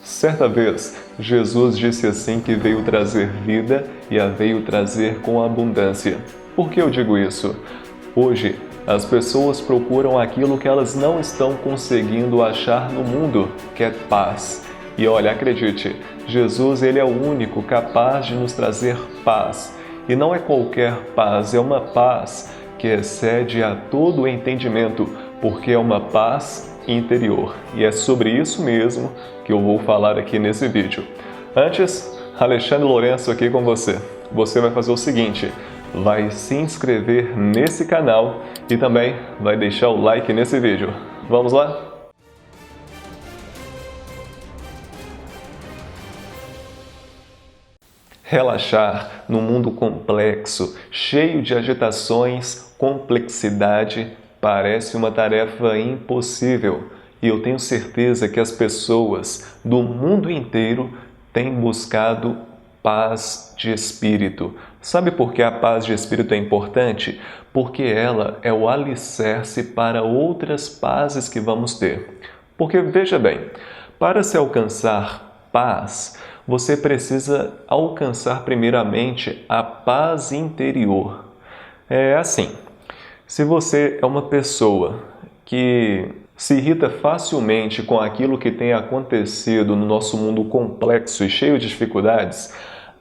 Certa vez, Jesus disse assim que veio trazer vida e a veio trazer com abundância. Por que eu digo isso? Hoje, as pessoas procuram aquilo que elas não estão conseguindo achar no mundo, que é paz. E olha, acredite, Jesus ele é o único capaz de nos trazer paz. E não é qualquer paz, é uma paz que excede a todo o entendimento, porque é uma paz interior. E é sobre isso mesmo que eu vou falar aqui nesse vídeo. Antes, Alexandre Lourenço aqui com você. Você vai fazer o seguinte, vai se inscrever nesse canal e também vai deixar o like nesse vídeo. Vamos lá? Relaxar num mundo complexo, cheio de agitações, complexidade, parece uma tarefa impossível. E eu tenho certeza que as pessoas do mundo inteiro têm buscado paz de espírito. Sabe por que a paz de espírito é importante? Porque ela é o alicerce para outras pazes que vamos ter. Porque, veja bem, para se alcançar paz, você precisa alcançar primeiramente a paz interior. É assim, se você é uma pessoa que se irrita facilmente com aquilo que tem acontecido no nosso mundo complexo e cheio de dificuldades,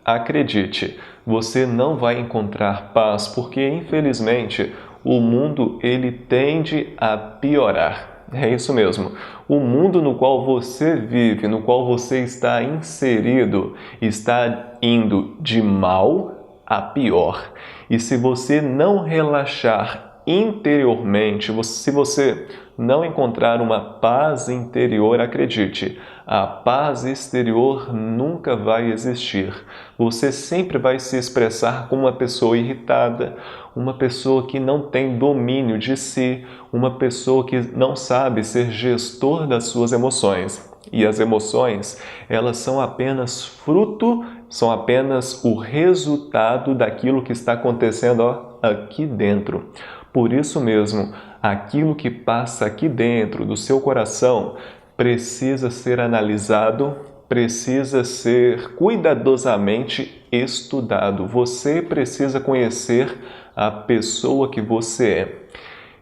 acredite, você não vai encontrar paz porque, infelizmente, o mundo ele tende a piorar. É isso mesmo. O mundo no qual você vive, no qual você está inserido, está indo de mal a pior. E se você não relaxar interiormente, se você não encontrar uma paz interior, acredite, a paz exterior nunca vai existir. Você sempre vai se expressar como uma pessoa irritada, uma pessoa que não tem domínio de si, uma pessoa que não sabe ser gestor das suas emoções. E as emoções, elas são apenas fruto, são apenas o resultado daquilo que está acontecendo aqui dentro. Por isso mesmo, aquilo que passa aqui dentro do seu coração precisa ser analisado, precisa ser cuidadosamente estudado. Você precisa conhecer a pessoa que você é.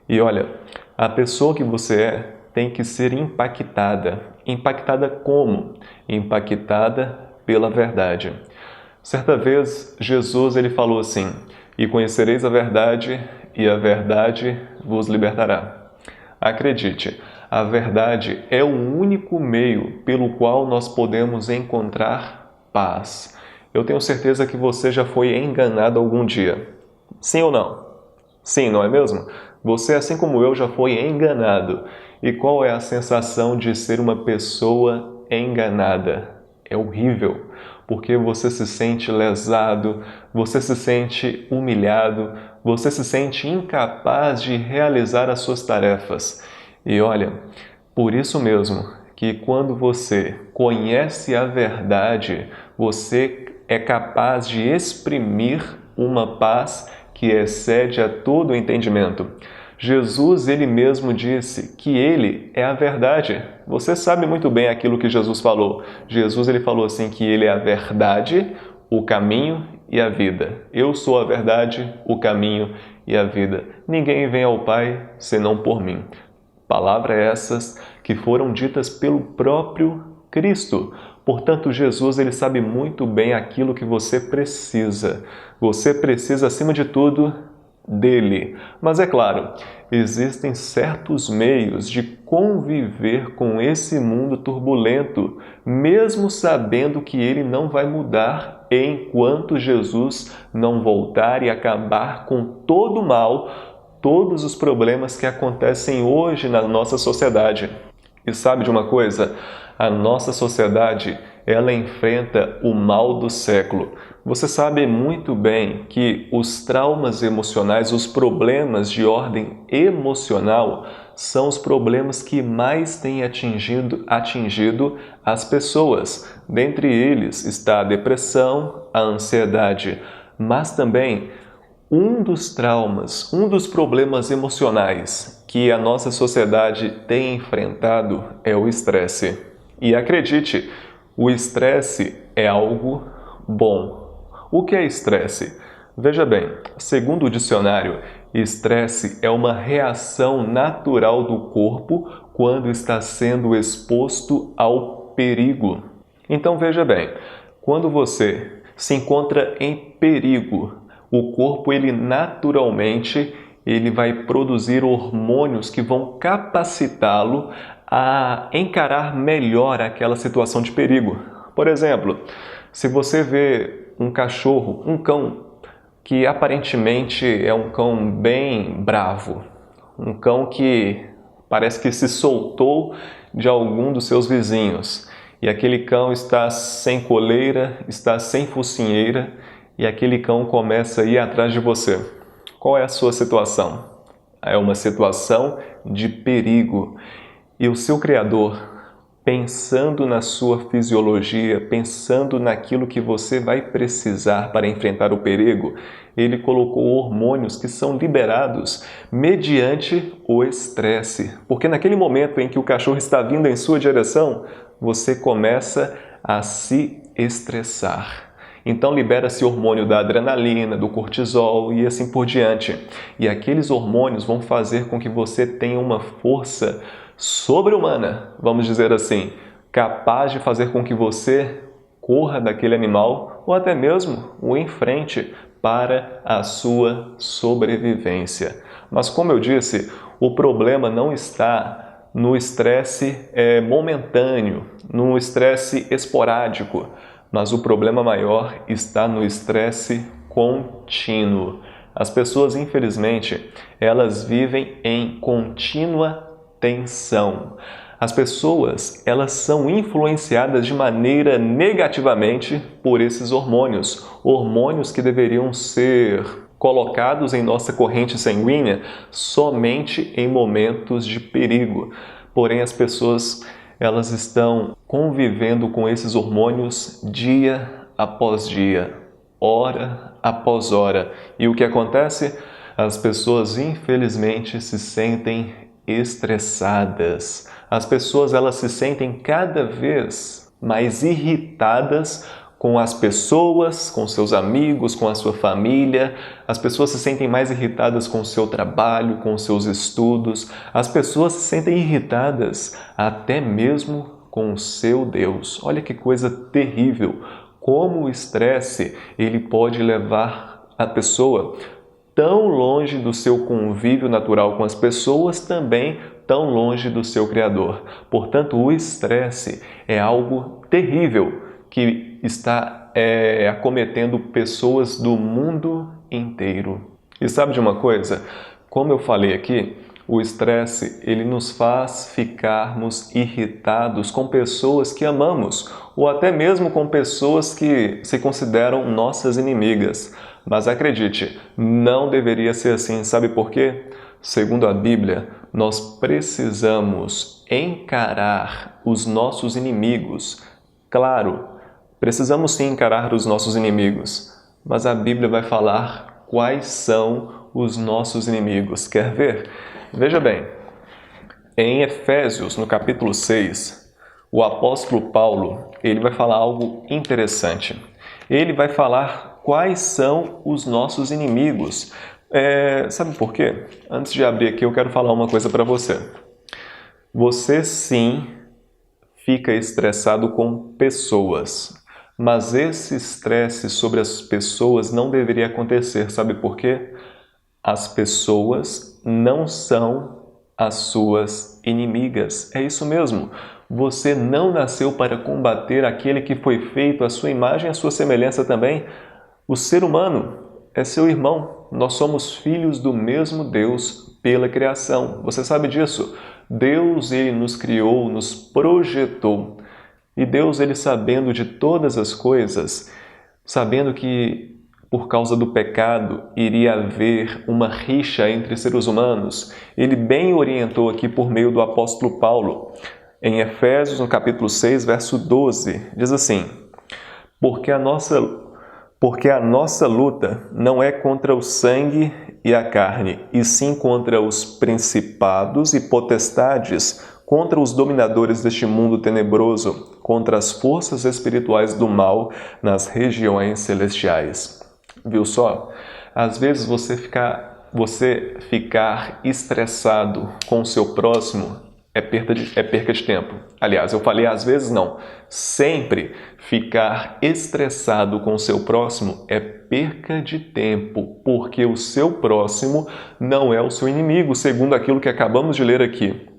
E olha, a pessoa que você é tem que ser impactada. Impactada como? Impactada pela verdade. Certa vez, Jesus ele falou assim, e conhecereis a verdade, e a verdade vos libertará. Acredite, a verdade é o único meio pelo qual nós podemos encontrar paz. Eu tenho certeza que você já foi enganado algum dia. Sim ou não? Sim, não é mesmo? Você, assim como eu, já foi enganado. E qual é a sensação de ser uma pessoa enganada? É horrível, porque você se sente lesado, você se sente humilhado, você se sente incapaz de realizar as suas tarefas. E olha, por isso mesmo que quando você conhece a verdade, você é capaz de exprimir uma paz que excede a todo o entendimento. Jesus, ele mesmo disse que ele é a verdade. Você sabe muito bem aquilo que Jesus falou. Jesus, ele falou assim que ele é a verdade, o caminho e a vida. Eu sou a verdade, o caminho e a vida. Ninguém vem ao Pai senão por mim. Palavras essas que foram ditas pelo próprio Cristo. Portanto, Jesus ele sabe muito bem aquilo que você precisa. Você precisa, acima de tudo, dele. Mas é claro, existem certos meios de conviver com esse mundo turbulento, mesmo sabendo que ele não vai mudar enquanto Jesus não voltar e acabar com todo o mal, todos os problemas que acontecem hoje na nossa sociedade. E sabe de uma coisa? A nossa sociedade, ela enfrenta o mal do século. Você sabe muito bem que os traumas emocionais, os problemas de ordem emocional, são os problemas que mais têm atingido as pessoas. Dentre eles está a depressão, a ansiedade, mas também um dos traumas, um dos problemas emocionais que a nossa sociedade tem enfrentado é o estresse. E acredite, o estresse é algo bom. O que é estresse? Veja bem, segundo o dicionário, estresse é uma reação natural do corpo quando está sendo exposto ao perigo. Então veja bem, quando você se encontra em perigo, o corpo naturalmente vai produzir hormônios que vão capacitá-lo a encarar melhor aquela situação de perigo. Por exemplo, se você vê um cachorro, um cão, que aparentemente é um cão bem bravo, um cão que parece que se soltou de algum dos seus vizinhos, e aquele cão está sem coleira, está sem focinheira, e aquele cão começa a ir atrás de você. Qual é a sua situação? É uma situação de perigo. E o seu Criador, pensando na sua fisiologia, pensando naquilo que você vai precisar para enfrentar o perigo, ele colocou hormônios que são liberados mediante o estresse. Porque naquele momento em que o cachorro está vindo em sua direção, você começa a se estressar. Então libera-se hormônio da adrenalina, do cortisol e assim por diante. E aqueles hormônios vão fazer com que você tenha uma força sobre-humana, vamos dizer assim, capaz de fazer com que você corra daquele animal ou até mesmo o enfrente para a sua sobrevivência. Mas como eu disse, o problema não está no estresse momentâneo, no estresse esporádico, mas o problema maior está no estresse contínuo. As pessoas, infelizmente, elas vivem em contínua tensão. As pessoas, elas são influenciadas de maneira negativamente por esses hormônios. Hormônios que deveriam ser colocados em nossa corrente sanguínea somente em momentos de perigo. Porém, as pessoas, elas estão convivendo com esses hormônios dia após dia, hora após hora. E o que acontece? As pessoas, infelizmente, se sentem estressadas. As pessoas, elas se sentem cada vez mais irritadas com as pessoas, com seus amigos, com a sua família. As pessoas se sentem mais irritadas com o seu trabalho, com os seus estudos. As pessoas se sentem irritadas até mesmo com o seu Deus. Olha que coisa terrível! Como o estresse ele pode levar a pessoa tão longe do seu convívio natural com as pessoas, também tão longe do seu Criador. Portanto, o estresse é algo terrível que está acometendo pessoas do mundo inteiro. E sabe de uma coisa? Como eu falei aqui, o estresse ele nos faz ficarmos irritados com pessoas que amamos, ou até mesmo com pessoas que se consideram nossas inimigas. Mas acredite, não deveria ser assim. Sabe por quê? Segundo a Bíblia, nós precisamos encarar os nossos inimigos. Claro, precisamos sim encarar os nossos inimigos, mas a Bíblia vai falar quais são os nossos inimigos. Quer ver? Veja bem, em Efésios, no capítulo 6, o apóstolo Paulo ele vai falar algo interessante. Ele vai falar quais são os nossos inimigos. Sabe por quê? Antes de abrir aqui, eu quero falar uma coisa para você. Você sim fica estressado com pessoas, mas esse estresse sobre as pessoas não deveria acontecer. Sabe por quê? As pessoas não são as suas inimigas. É isso mesmo. Você não nasceu para combater aquele que foi feito à sua imagem e à sua semelhança também. O ser humano é seu irmão. Nós somos filhos do mesmo Deus pela criação. Você sabe disso? Deus, ele nos criou, nos projetou. E Deus, ele sabendo de todas as coisas, sabendo que por causa do pecado iria haver uma rixa entre seres humanos, ele bem orientou aqui por meio do apóstolo Paulo. Em Efésios, no capítulo 6, verso 12, diz assim: Porque a nossa luta não é contra o sangue e a carne, e sim contra os principados e potestades, contra os dominadores deste mundo tenebroso, contra as forças espirituais do mal nas regiões celestiais. Viu só? Às vezes você ficar estressado com o seu próximo é perca de tempo. Aliás, eu falei às vezes não. Sempre ficar estressado com o seu próximo é perca de tempo, porque o seu próximo não é o seu inimigo, segundo aquilo que acabamos de ler aqui.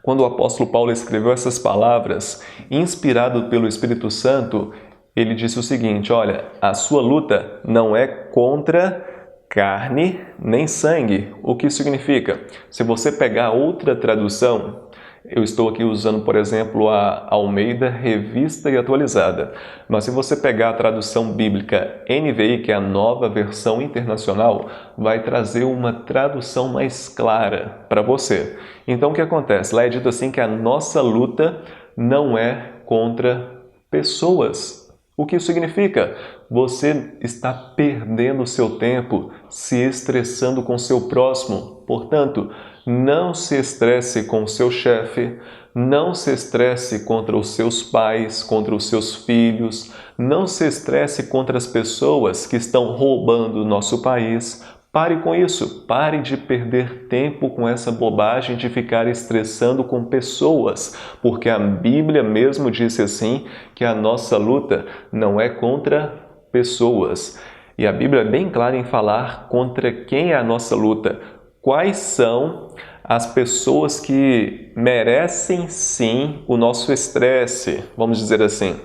Quando o apóstolo Paulo escreveu essas palavras, inspirado pelo Espírito Santo, ele disse o seguinte: olha, a sua luta não é contra carne nem sangue. O que significa? Se você pegar outra tradução, eu estou aqui usando, por exemplo, a Almeida Revista e Atualizada, mas se você pegar a tradução bíblica NVI, que é a Nova Versão Internacional, vai trazer uma tradução mais clara para você. Então o que acontece? Lá é dito assim que a nossa luta não é contra pessoas. O que isso significa? Você está perdendo o seu tempo se estressando com o seu próximo. Portanto, não se estresse com o seu chefe, não se estresse contra os seus pais, contra os seus filhos, não se estresse contra as pessoas que estão roubando o nosso país. Pare com isso, pare de perder tempo com essa bobagem de ficar estressando com pessoas, porque a Bíblia mesmo disse assim, que a nossa luta não é contra pessoas. E a Bíblia é bem clara em falar contra quem é a nossa luta. Quais são as pessoas que merecem sim o nosso estresse, vamos dizer assim.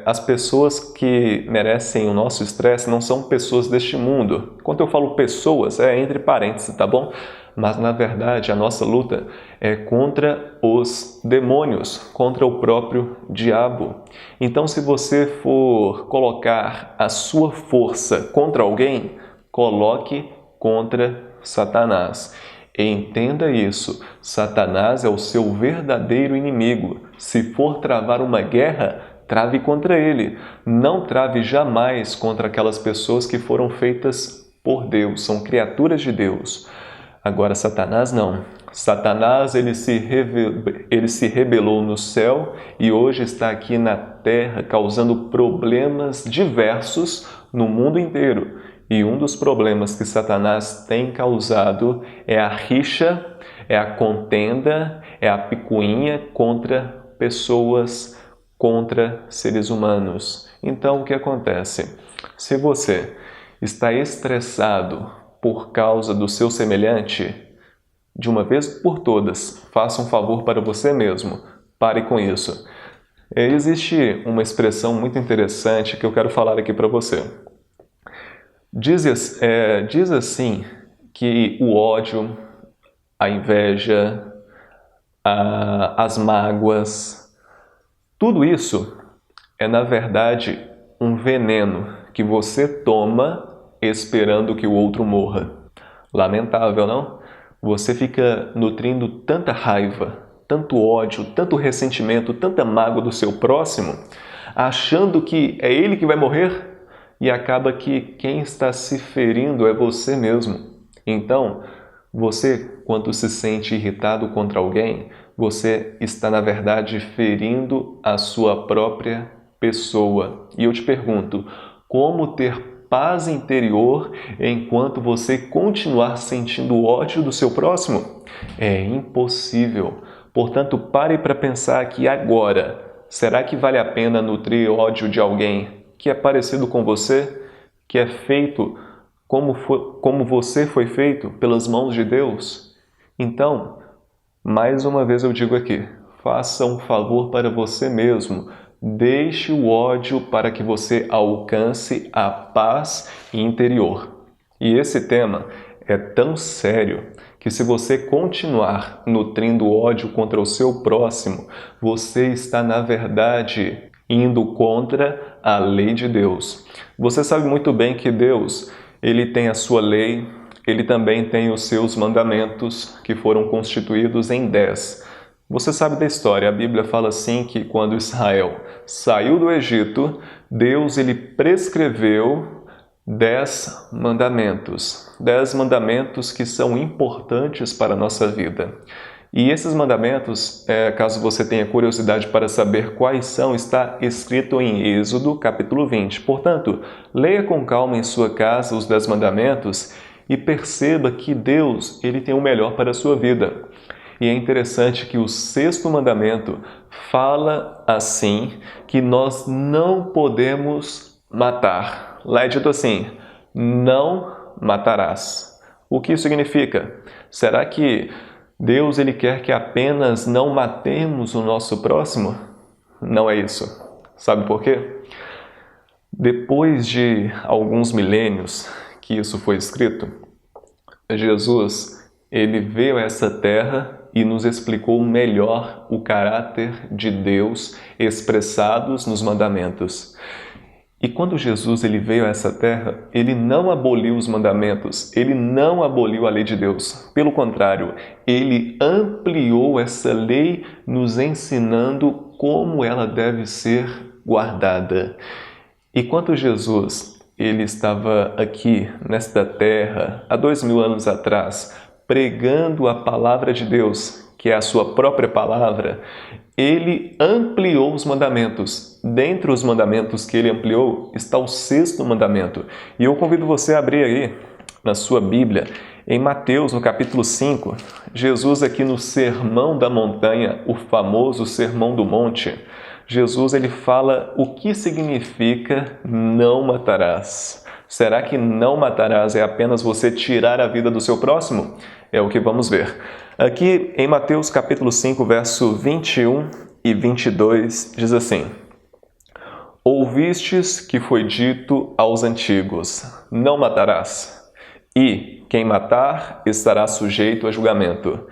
As pessoas que merecem o nosso estresse não são pessoas deste mundo. Quando eu falo pessoas, é entre parênteses, tá bom? Mas, na verdade, a nossa luta é contra os demônios, contra o próprio diabo. Então, se você for colocar a sua força contra alguém, coloque contra Satanás. Entenda isso, Satanás é o seu verdadeiro inimigo. Se for travar uma guerra, trave contra ele. Não trave jamais contra aquelas pessoas que foram feitas por Deus, são criaturas de Deus. Agora, Satanás não. Satanás ele se rebelou no céu e hoje está aqui na terra causando problemas diversos no mundo inteiro. E um dos problemas que Satanás tem causado é a rixa, é a contenda, é a picuinha contra pessoas, contra seres humanos. Então, o que acontece? Se você está estressado por causa do seu semelhante, de uma vez por todas, faça um favor para você mesmo. Pare com isso. Existe uma expressão muito interessante que eu quero falar aqui para você. Diz assim que o ódio, a inveja, as mágoas, tudo isso é, na verdade, um veneno que você toma esperando que o outro morra. Lamentável, não? Você fica nutrindo tanta raiva, tanto ódio, tanto ressentimento, tanta mágoa do seu próximo, achando que é ele que vai morrer, e acaba que quem está se ferindo é você mesmo. Então, você, quando se sente irritado contra alguém, você está, na verdade, ferindo a sua própria pessoa. E eu te pergunto, como ter paz interior enquanto você continuar sentindo ódio do seu próximo? É impossível. Portanto, pare para pensar aqui agora. Será que vale a pena nutrir ódio de alguém que é parecido com você, que é feito como você foi feito pelas mãos de Deus? Então, mais uma vez eu digo aqui, faça um favor para você mesmo. Deixe o ódio para que você alcance a paz interior. E esse tema é tão sério que se você continuar nutrindo ódio contra o seu próximo, você está, na verdade, indo contra a lei de Deus. Você sabe muito bem que Deus, ele tem a sua lei, ele também tem os seus mandamentos, que foram constituídos em 10. Você sabe da história, a Bíblia fala assim que quando Israel saiu do Egito, Deus ele prescreveu 10 mandamentos. 10 mandamentos que são importantes para a nossa vida. E esses mandamentos, caso você tenha curiosidade para saber quais são, está escrito em Êxodo, capítulo 20. Portanto, leia com calma em sua casa os 10 mandamentos e perceba que Deus, Ele tem o melhor para a sua vida. E é interessante que o 6º mandamento fala assim, que nós não podemos matar. Lá é dito assim, não matarás. O que isso significa? Será que Deus ele quer que apenas não matemos o nosso próximo? Não é isso. Sabe por quê? Depois de alguns milênios que isso foi escrito, Jesus ele veio a essa terra e nos explicou melhor o caráter de Deus expressados nos mandamentos. E quando Jesus ele veio a essa terra, ele não aboliu os mandamentos, ele não aboliu a lei de Deus. Pelo contrário, ele ampliou essa lei, nos ensinando como ela deve ser guardada. E quando Jesus ele estava aqui, nesta terra, há 2000 anos atrás, pregando a palavra de Deus, que é a sua própria palavra, ele ampliou os mandamentos. Dentre os mandamentos que ele ampliou está o 6º mandamento. E eu convido você a abrir aí na sua Bíblia, em Mateus, no capítulo 5, Jesus aqui no Sermão da Montanha, o famoso Sermão do Monte, Jesus ele fala o que significa não matarás. Será que não matarás é apenas você tirar a vida do seu próximo? É o que vamos ver. Aqui em Mateus capítulo 5, verso 21 e 22, diz assim: Ouvistes que foi dito aos antigos, não matarás, e quem matar estará sujeito a julgamento.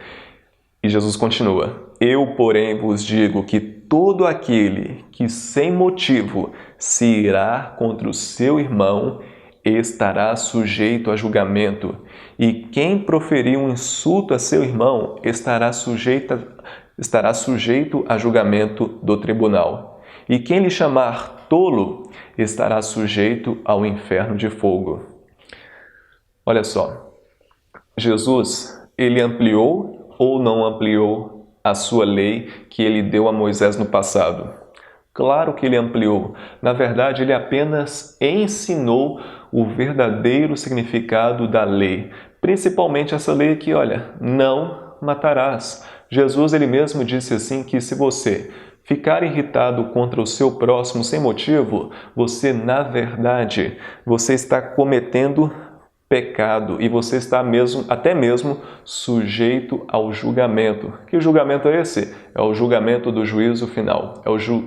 E Jesus continua: Eu, porém, vos digo que todo aquele que sem motivo se irá contra o seu irmão estará sujeito a julgamento, e quem proferir um insulto a seu irmão estará sujeito a julgamento do tribunal. E quem lhe chamar tolo estará sujeito ao inferno de fogo. Olha só, Jesus, ele ampliou ou não ampliou a sua lei que ele deu a Moisés no passado? Claro que ele ampliou. Na verdade, ele apenas ensinou o verdadeiro significado da lei. Principalmente essa lei aqui, olha, não matarás. Jesus ele mesmo disse assim que se você ficar irritado contra o seu próximo sem motivo, você, na verdade, você está cometendo pecado e você está até mesmo sujeito ao julgamento. Que julgamento é esse? É o julgamento do juízo final.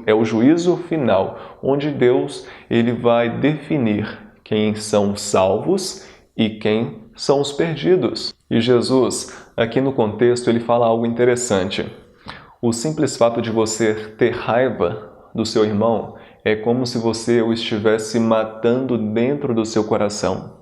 É o juízo final, onde Deus ele vai definir quem são salvos e quem são os perdidos. E Jesus, aqui no contexto, ele fala algo interessante. O simples fato de você ter raiva do seu irmão é como se você o estivesse matando dentro do seu coração.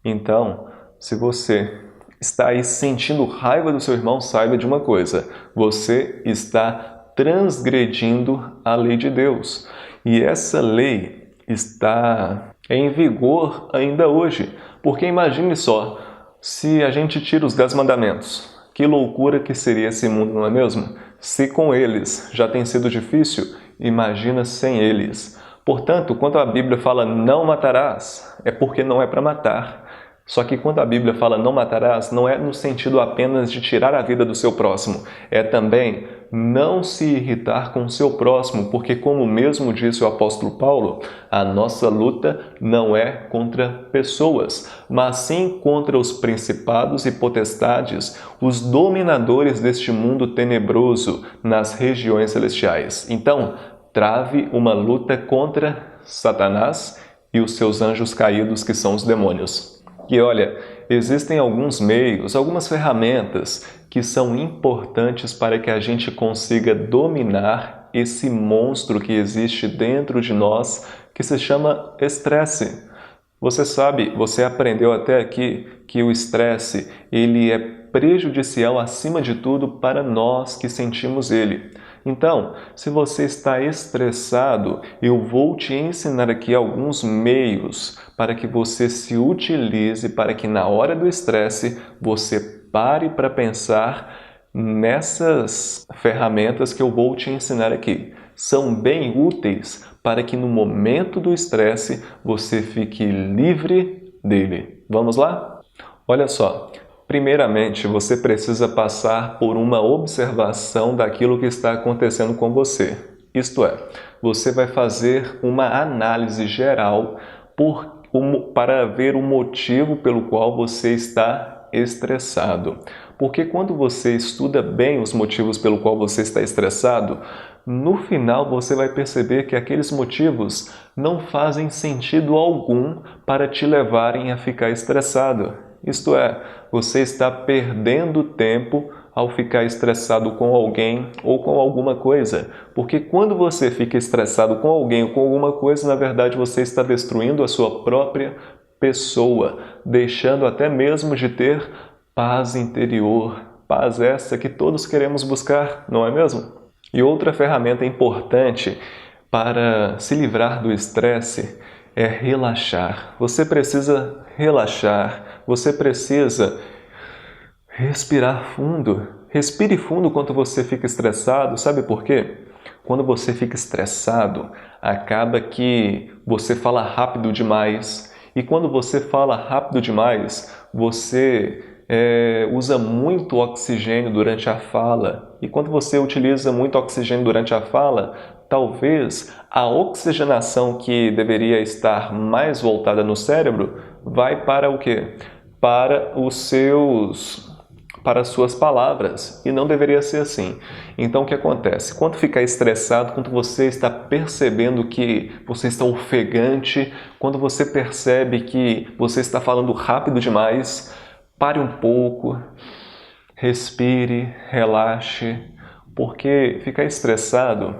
Então, se você está aí sentindo raiva do seu irmão, saiba de uma coisa: você está transgredindo a lei de Deus. E essa lei está em vigor ainda hoje. Porque imagine só, se a gente tira os 10 mandamentos, que loucura que seria esse mundo, não é mesmo? Se com eles já tem sido difícil, imagina sem eles. Portanto, quando a Bíblia fala não matarás, é porque não é para matar. Só que quando a Bíblia fala não matarás, não é no sentido apenas de tirar a vida do seu próximo. É também não se irritar com o seu próximo, porque como mesmo disse o apóstolo Paulo, a nossa luta não é contra pessoas, mas sim contra os principados e potestades, os dominadores deste mundo tenebroso nas regiões celestiais. Então, trave uma luta contra Satanás e os seus anjos caídos, que são os demônios. E olha, existem alguns meios, algumas ferramentas que são importantes para que a gente consiga dominar esse monstro que existe dentro de nós, que se chama estresse. Você sabe, você aprendeu até aqui que o estresse, ele é prejudicial acima de tudo para nós que sentimos ele. Então, se você está estressado, eu vou te ensinar aqui alguns meios para que você se utilize para que na hora do estresse você pare para pensar nessas ferramentas que eu vou te ensinar aqui. São bem úteis para que no momento do estresse você fique livre dele. Vamos lá? Olha só, primeiramente você precisa passar por uma observação daquilo que está acontecendo com você. Isto é, você vai fazer uma análise geral para ver o motivo pelo qual você está estressado. Porque quando você estuda bem os motivos pelo qual você está estressado, no final você vai perceber que aqueles motivos não fazem sentido algum para te levarem a ficar estressado. Isto é, você está perdendo tempo ao ficar estressado com alguém ou com alguma coisa. Porque quando você fica estressado com alguém ou com alguma coisa, na verdade você está destruindo a sua própria pessoa, deixando até mesmo de ter paz interior, paz essa que todos queremos buscar, não é mesmo? E outra ferramenta importante para se livrar do estresse é relaxar. Você precisa relaxar, você precisa respirar fundo. Respire fundo quando você fica estressado. Sabe por quê? Quando você fica estressado, acaba que você fala rápido demais. E quando você fala rápido demais, você usa muito oxigênio durante a fala. E quando você utiliza muito oxigênio durante a fala, talvez a oxigenação que deveria estar mais voltada no cérebro vai para o quê? Para as suas palavras, e não deveria ser assim. Então o que acontece? Quando ficar estressado, quando você está percebendo que você está ofegante, quando você percebe que você está falando rápido demais, pare um pouco, respire, relaxe, porque ficar estressado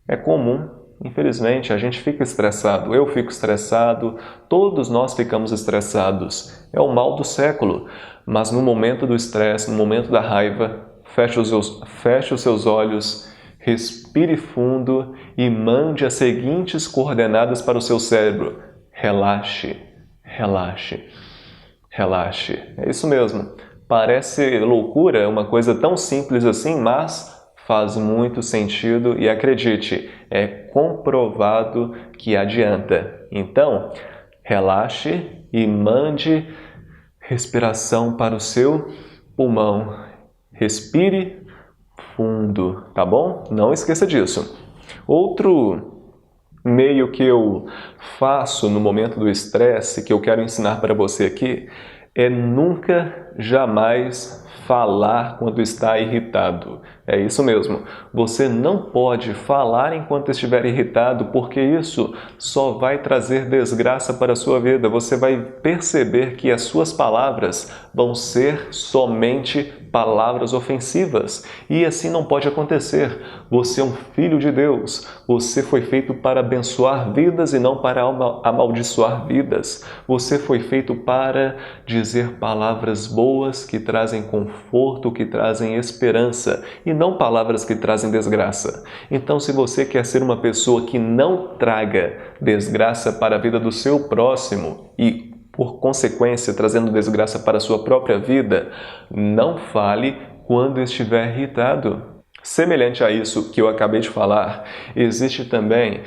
é comum. Infelizmente, a gente fica estressado, eu fico estressado, todos nós ficamos estressados. É o mal do século. Mas no momento do estresse, no momento da raiva, feche os seus olhos, respire fundo e mande as seguintes coordenadas para o seu cérebro. Relaxe, relaxe, relaxe. É isso mesmo. Parece loucura, é uma coisa tão simples assim, mas faz muito sentido e acredite, é comprovado que adianta. Então, relaxe e mande respiração para o seu pulmão. Respire fundo, tá bom? Não esqueça disso. Outro meio que eu faço no momento do estresse, que eu quero ensinar para você aqui, é nunca, jamais falar quando está irritado. É isso mesmo. Você não pode falar enquanto estiver irritado, porque isso só vai trazer desgraça para a sua vida. Você vai perceber que as suas palavras vão ser somente palavras ofensivas. E assim não pode acontecer. Você é um filho de Deus. Você foi feito para abençoar vidas e não para amaldiçoar vidas. Você foi feito para dizer palavras boas que trazem conforto, que trazem esperança, e não palavras que trazem desgraça. Então, se você quer ser uma pessoa que não traga desgraça para a vida do seu próximo e, por consequência, trazendo desgraça para a sua própria vida, não fale quando estiver irritado. Semelhante a isso que eu acabei de falar, existe também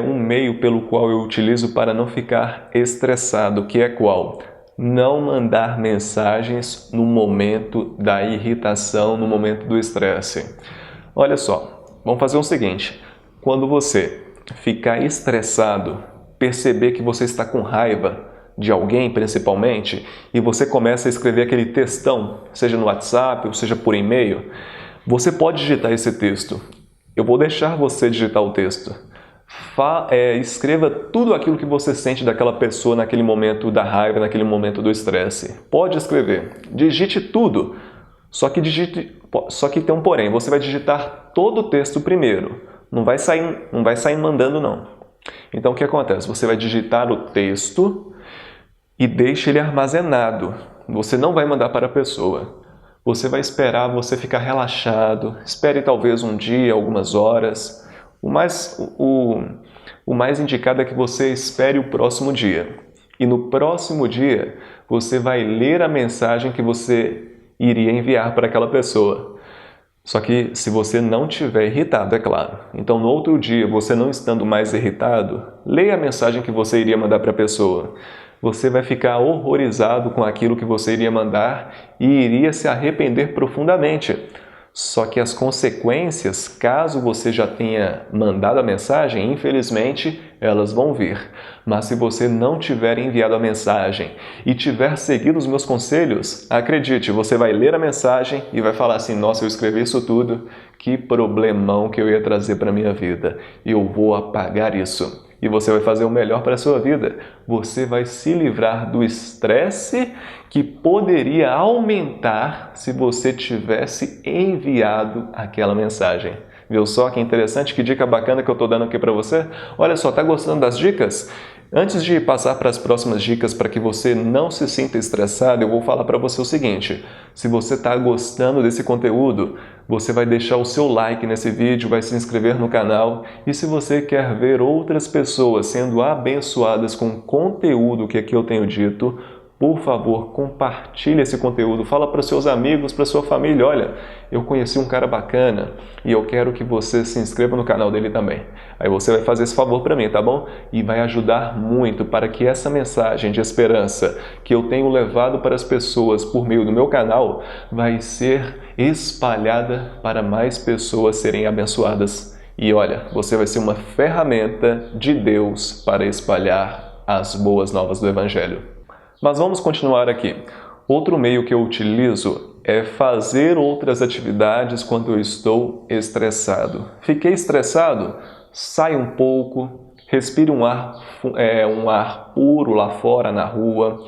um meio pelo qual eu utilizo para não ficar estressado, que é qual? Não mandar mensagens no momento da irritação, no momento do estresse. Olha só, vamos fazer o seguinte, quando você ficar estressado, perceber que você está com raiva de alguém principalmente, e você começa a escrever aquele textão, seja no WhatsApp ou seja por e-mail, você pode digitar esse texto. Eu vou deixar você digitar o texto. Escreva tudo aquilo que você sente daquela pessoa naquele momento da raiva, naquele momento do estresse. Pode escrever. Digite tudo. Só que tem um porém. Você vai digitar todo o texto primeiro. Não vai sair mandando, não. Então, o que acontece? Você vai digitar o texto e deixa ele armazenado. Você não vai mandar para a pessoa. Você vai esperar você ficar relaxado. Espere talvez um dia, algumas horas. O mais indicado é que você espere o próximo dia. E no próximo dia, você vai ler a mensagem que você iria enviar para aquela pessoa. Só que se você não estiver irritado, é claro. Então, no outro dia, você não estando mais irritado, leia a mensagem que você iria mandar para a pessoa. Você vai ficar horrorizado com aquilo que você iria mandar e iria se arrepender profundamente. Só que as consequências, caso você já tenha mandado a mensagem, infelizmente, elas vão vir. Mas se você não tiver enviado a mensagem e tiver seguido os meus conselhos, acredite, você vai ler a mensagem e vai falar assim, nossa, eu escrevi isso tudo, que problemão que eu ia trazer para a minha vida. Eu vou apagar isso. E você vai fazer o melhor para a sua vida. Você vai se livrar do estresse que poderia aumentar se você tivesse enviado aquela mensagem. Viu só que interessante, que dica bacana que eu estou dando aqui para você? Olha só, tá gostando das dicas? Antes de passar para as próximas dicas para que você não se sinta estressado, eu vou falar para você o seguinte. Se você está gostando desse conteúdo, você vai deixar o seu like nesse vídeo, vai se inscrever no canal. E se você quer ver outras pessoas sendo abençoadas com o conteúdo que aqui eu tenho dito, por favor, compartilhe esse conteúdo, fala para seus amigos, para sua família, olha, eu conheci um cara bacana e eu quero que você se inscreva no canal dele também. Aí você vai fazer esse favor para mim, tá bom? E vai ajudar muito para que essa mensagem de esperança que eu tenho levado para as pessoas por meio do meu canal vai ser espalhada para mais pessoas serem abençoadas. E olha, você vai ser uma ferramenta de Deus para espalhar as boas novas do Evangelho. Mas vamos continuar aqui. Outro meio que eu utilizo é fazer outras atividades quando eu estou estressado. Fiquei estressado? Sai um pouco, respire um ar puro lá fora, na rua.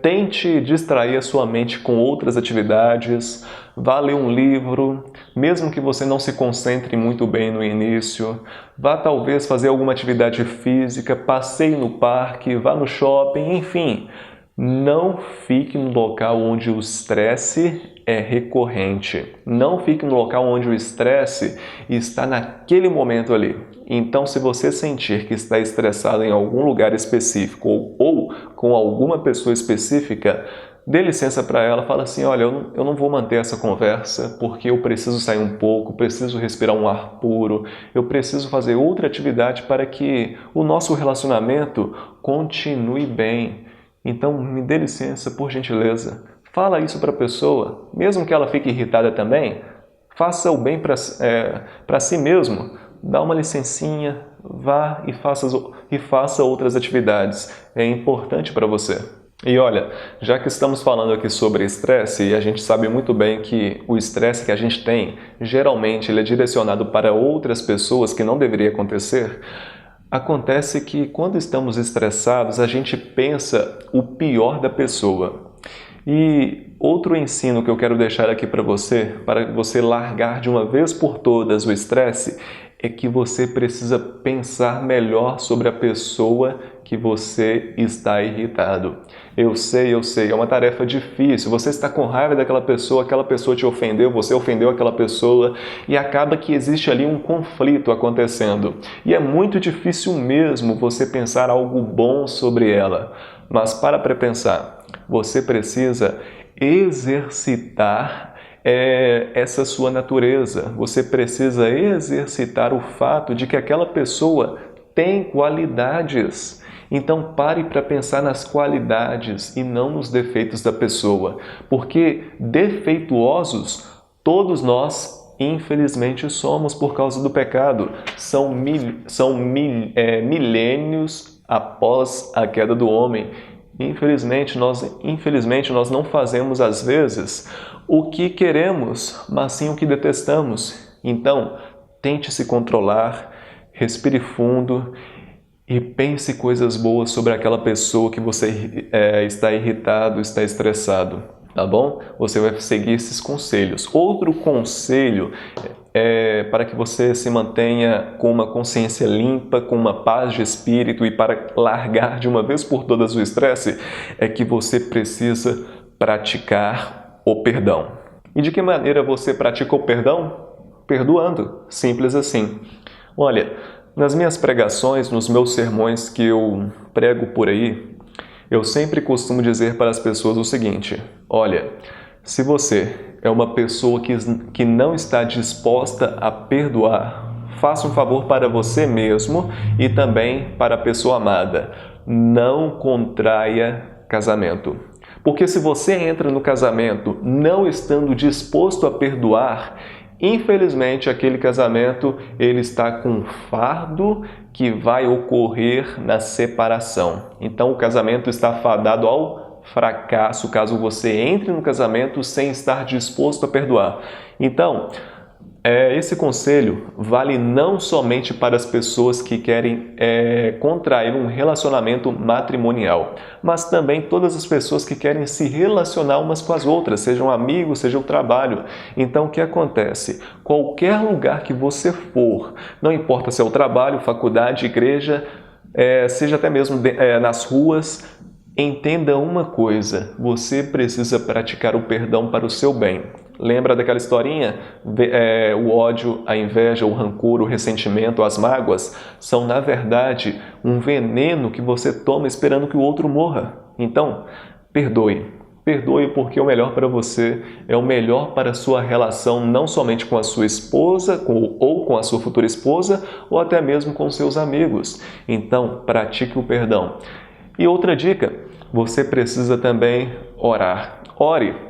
Tente distrair a sua mente com outras atividades. Vá ler um livro, mesmo que você não se concentre muito bem no início. Vá talvez fazer alguma atividade física, passeie no parque, vá no shopping, enfim. Não fique no local onde o estresse é recorrente. Não fique no local onde o estresse está naquele momento ali. Então, se você sentir que está estressado em algum lugar específico ou com alguma pessoa específica, dê licença para ela, fala assim, olha, eu não vou manter essa conversa porque eu preciso sair um pouco, preciso respirar um ar puro, eu preciso fazer outra atividade para que o nosso relacionamento continue bem. Então, me dê licença, por gentileza. Fala isso para a pessoa, mesmo que ela fique irritada também, faça o bem para si mesmo. Dá uma licencinha, vá e faça outras atividades. É importante para você. E olha, já que estamos falando aqui sobre estresse, e a gente sabe muito bem que o estresse que a gente tem, geralmente ele é direcionado para outras pessoas que não deveria acontecer, acontece que quando estamos estressados, a gente pensa o pior da pessoa. E outro ensino que eu quero deixar aqui para você largar de uma vez por todas o estresse, é que você precisa pensar melhor sobre a pessoa que você está irritado. Eu sei, é uma tarefa difícil. Você está com raiva daquela pessoa te ofendeu, você ofendeu aquela pessoa e acaba que existe ali um conflito acontecendo. E é muito difícil mesmo você pensar algo bom sobre ela. Mas para pensar, você precisa exercitar essa sua natureza. Você precisa exercitar o fato de que aquela pessoa tem qualidades. Então pare para pensar nas qualidades e não nos defeitos da pessoa, porque defeituosos todos nós, infelizmente, somos por causa do pecado. São milênios após a queda do homem. Infelizmente, nós não fazemos às vezes o que queremos, mas sim o que detestamos. Então, tente se controlar, respire fundo e pense coisas boas sobre aquela pessoa que você está irritado, está estressado, tá bom? Você vai seguir esses conselhos. Outro conselho para que você se mantenha com uma consciência limpa, com uma paz de espírito e para largar de uma vez por todas o estresse, é que você precisa praticar o perdão. E de que maneira você pratica o perdão? Perdoando, simples assim. Olha, nas minhas pregações, nos meus sermões que eu prego por aí, eu sempre costumo dizer para as pessoas o seguinte, olha, Se você é uma pessoa que não está disposta a perdoar, faça um favor para você mesmo e também para a pessoa amada. Não contraia casamento. Porque se você entra no casamento não estando disposto a perdoar, infelizmente aquele casamento ele está com um fardo que vai ocorrer na separação. Então o casamento está fadado ao fracasso caso você entre no casamento sem estar disposto a perdoar. Então, esse conselho vale não somente para as pessoas que querem contrair um relacionamento matrimonial, mas também todas as pessoas que querem se relacionar umas com as outras, sejam amigos, seja o trabalho. Então, o que acontece? Qualquer lugar que você for, não importa se é o trabalho, faculdade, igreja, seja até mesmo nas ruas, entenda uma coisa, você precisa praticar o perdão para o seu bem. Lembra daquela historinha? O ódio, a inveja, o rancor, o ressentimento, as mágoas são, na verdade, um veneno que você toma esperando que o outro morra. Então, perdoe. Perdoe porque é o melhor para você, é o melhor para a sua relação, não somente com a sua esposa ou com a sua futura esposa, ou até mesmo com seus amigos. Então, pratique o perdão. E outra dica, você precisa também orar. Ore.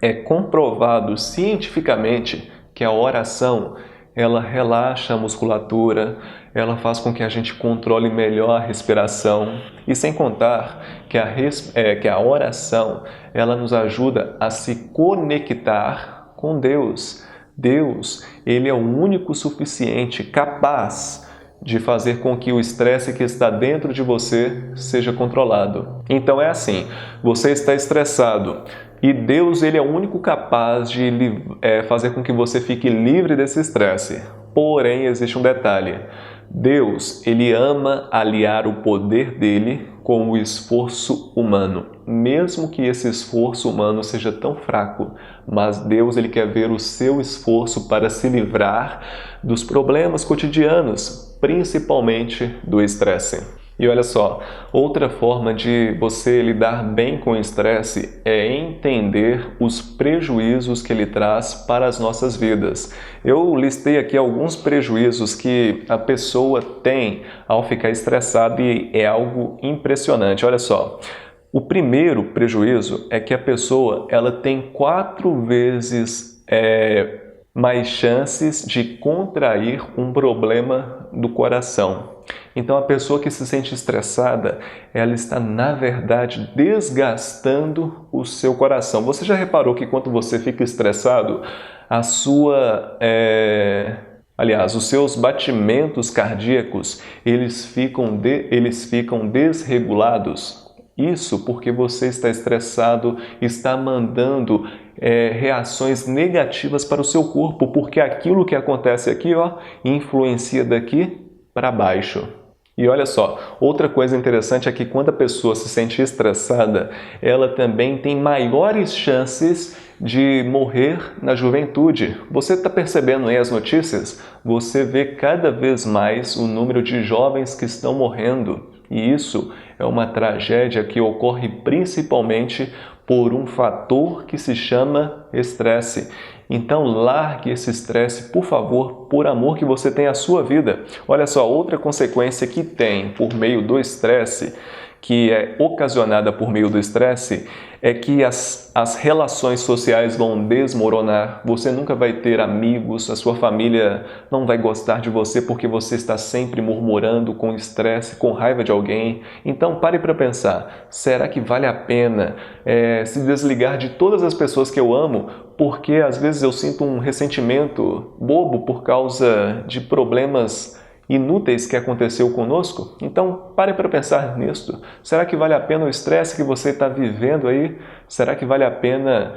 É comprovado cientificamente que a oração, ela relaxa a musculatura, ela faz com que a gente controle melhor a respiração e sem contar que a oração, ela nos ajuda a se conectar com Deus. Deus, ele é o único suficiente, capaz de fazer com que o estresse que está dentro de você seja controlado. Então é assim, você está estressado e Deus ele é o único capaz de fazer com que você fique livre desse estresse. Porém, existe um detalhe. Deus, ele ama aliar o poder dele com o esforço humano, mesmo que esse esforço humano seja tão fraco, mas Deus ele quer ver o seu esforço para se livrar dos problemas cotidianos, principalmente do estresse. E olha só, outra forma de você lidar bem com o estresse é entender os prejuízos que ele traz para as nossas vidas. Eu listei aqui alguns prejuízos que a pessoa tem ao ficar estressada e é algo impressionante. Olha só, o primeiro prejuízo é que a pessoa ela tem 4 vezes mais chances de contrair um problema do coração. Então, a pessoa que se sente estressada, ela está, na verdade, desgastando o seu coração. Você já reparou que quando você fica estressado, os seus batimentos cardíacos, eles ficam desregulados? Isso porque você está estressado, está mandando reações negativas para o seu corpo, porque aquilo que acontece aqui, influencia daqui para baixo. E olha só, outra coisa interessante é que quando a pessoa se sente estressada, ela também tem maiores chances de morrer na juventude. Você está percebendo aí as notícias? Você vê cada vez mais o número de jovens que estão morrendo. E isso é uma tragédia que ocorre principalmente por um fator que se chama estresse. Então largue esse estresse, por favor, por amor que você tem à sua vida. Olha só, outra consequência que tem por meio do estresse, que é ocasionada por meio do estresse, é que as relações sociais vão desmoronar. Você nunca vai ter amigos, a sua família não vai gostar de você porque você está sempre murmurando com estresse, com raiva de alguém. Então pare para pensar, será que vale a pena se desligar de todas as pessoas que eu amo porque às vezes eu sinto um ressentimento bobo por causa de problemas inúteis que aconteceu conosco? Então, pare para pensar nisso. Será que vale a pena o estresse que você está vivendo aí? Será que vale a pena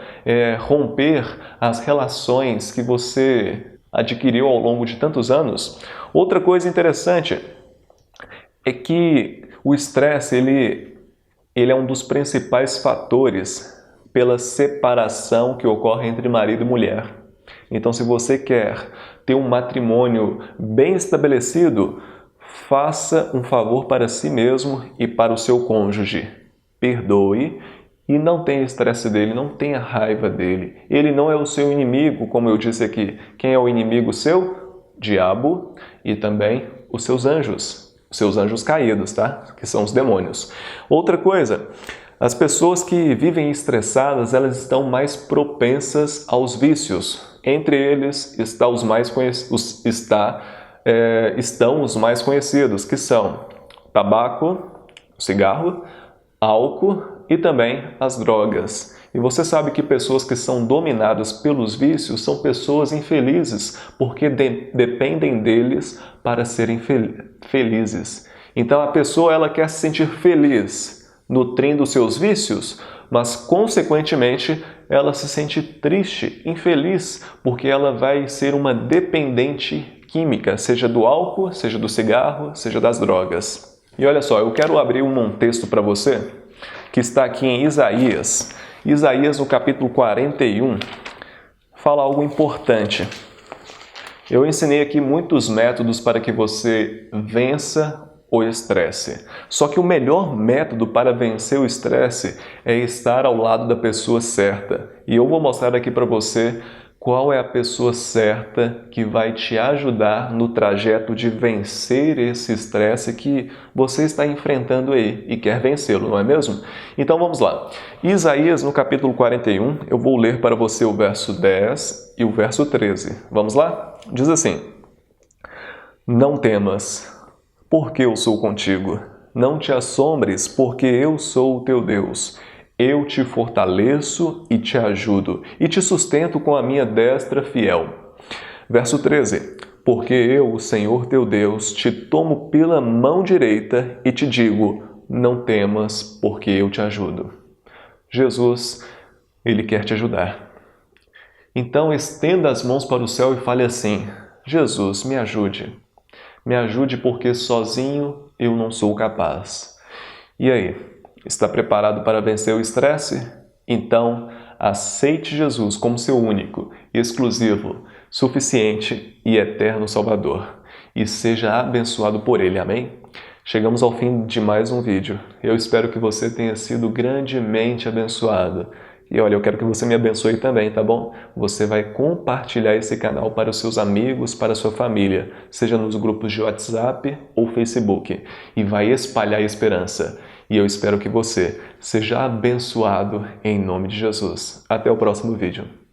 romper as relações que você adquiriu ao longo de tantos anos? Outra coisa interessante é que o estresse ele é um dos principais fatores pela separação que ocorre entre marido e mulher. Então, se você quer ter um matrimônio bem estabelecido, faça um favor para si mesmo e para o seu cônjuge. Perdoe E não tenha estresse dele, não tenha raiva dele. Ele não é o seu inimigo, como eu disse aqui. Quem é o inimigo seu? Diabo e também os seus anjos caídos, tá? Que são os demônios. Outra coisa, as pessoas que vivem estressadas, elas estão mais propensas aos vícios. Entre eles estão os mais conhecidos, que são tabaco, cigarro, álcool e também as drogas. E você sabe que pessoas que são dominadas pelos vícios são pessoas infelizes, porque dependem deles para serem felizes. Então a pessoa ela quer se sentir feliz nutrindo seus vícios, mas consequentemente ela se sente triste, infeliz, porque ela vai ser uma dependente química, seja do álcool, seja do cigarro, seja das drogas. E olha só, eu quero abrir um texto para você, que está aqui em Isaías. Isaías, no capítulo 41, fala algo importante. Eu ensinei aqui muitos métodos para que você vença o estresse. Só que o melhor método para vencer o estresse é estar ao lado da pessoa certa. E eu vou mostrar aqui para você qual é a pessoa certa que vai te ajudar no trajeto de vencer esse estresse que você está enfrentando aí e quer vencê-lo, não é mesmo? Então vamos lá. Isaías, no capítulo 41, eu vou ler para você o verso 10 e o verso 13. Vamos lá? Diz assim: Não temas, porque eu sou contigo. Não te assombres, porque eu sou o teu Deus. Eu te fortaleço e te ajudo, e te sustento com a minha destra fiel. Verso 13. Porque eu, o Senhor teu Deus, te tomo pela mão direita e te digo, não temas, porque eu te ajudo. Jesus, Ele quer te ajudar. Então estenda as mãos para o céu e fale assim, Jesus, me ajude. Me ajude porque sozinho eu não sou capaz. E aí? Está preparado para vencer o estresse? Então, aceite Jesus como seu único, exclusivo, suficiente e eterno Salvador. E seja abençoado por Ele. Amém? Chegamos ao fim de mais um vídeo. Eu espero que você tenha sido grandemente abençoado. E olha, eu quero que você me abençoe também, tá bom? Você vai compartilhar esse canal para os seus amigos, para a sua família, seja nos grupos de WhatsApp ou Facebook, e vai espalhar a esperança. E eu espero que você seja abençoado em nome de Jesus. Até o próximo vídeo.